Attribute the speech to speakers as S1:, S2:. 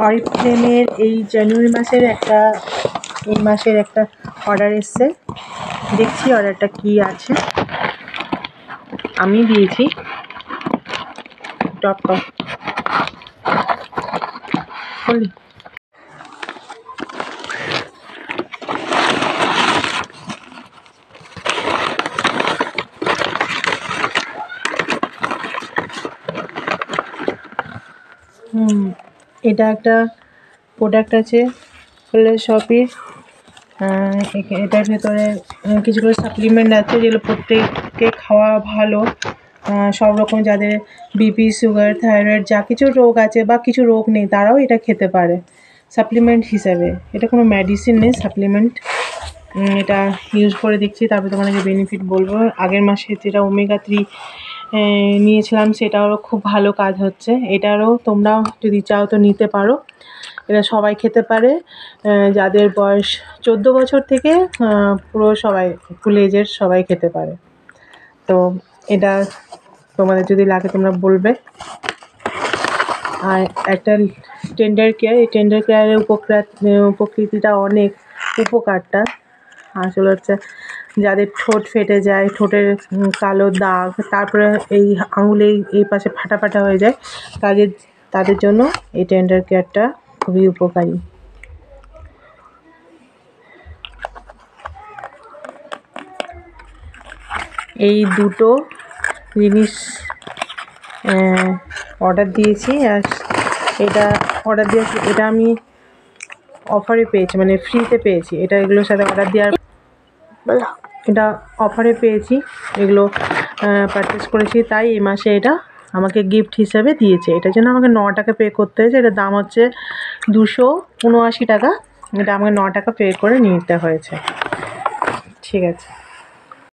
S1: অরিফ্লেমের এই জানুয়ারি মাসের একটা অর্ডার এসছে। দেখছি অর্ডারটা কি আছে। আমি দিয়েছি টপ এটা একটা প্রোডাক্ট আছে শপের। এটার ভেতরে কিছু করে সাপ্লিমেন্ট আছে যেগুলো প্রত্যেককে খাওয়া ভালো। সব রকম যাদের বিপি, সুগার, থাইরয়েড যা কিছু রোগ আছে বা কিছু রোগ নেই তারাও এটা খেতে পারে সাপ্লিমেন্ট হিসাবে। এটা কোনো মেডিসিন নেই, সাপ্লিমেন্ট। এটা ইউজ করে দেখছি, তারপরে তোমাদেরকে বেনিফিট বলবো। আগের মাসে যেটা ওমেগা 3 নিয়েছিলাম সেটারও খুব ভালো কাজ হচ্ছে। এটারও তোমরাও যদি চাও তো নিতে পারো। এটা সবাই খেতে পারে, যাদের বয়স 14 বছর থেকে পুরো সবাই, ফুল এজের সবাই খেতে পারে। তো এটা তোমাদের যদি লাগে তোমরা বলবে। আর একটা টেন্ডার কেয়ার, এই টেন্ডার কেয়ারের উপকৃতিটা অনেক উপকারটা আসলে হচ্ছে যাদের ঠোঁট ফেটে যায়, ঠোঁটের কালো দাগ, তারপরে এই আঙুলে এই পাশে ফাটা ফাটা হয়ে যায়, তাদের জন্য এই টেন্ডার কেয়ারটা খুবই উপকারী। এই দুটো জিনিস অর্ডার দিয়েছি। আর এটা আমি অফারে পেয়েছি, মানে ফ্রিতে পেয়েছি। এগুলোর সাথে অর্ডার দেওয়ার এটা অফারে পেয়েছি, এগুলো পারচেস করেছি, তাই এই মাসে এটা আমাকে গিফট হিসেবে দিয়েছে। এটার জন্য আমাকে 9 টাকা পে করতে হয়েছে। এটার দাম হচ্ছে 279 টাকা। এটা আমাকে 9 টাকা পে করে নিতে হয়েছে। ঠিক আছে।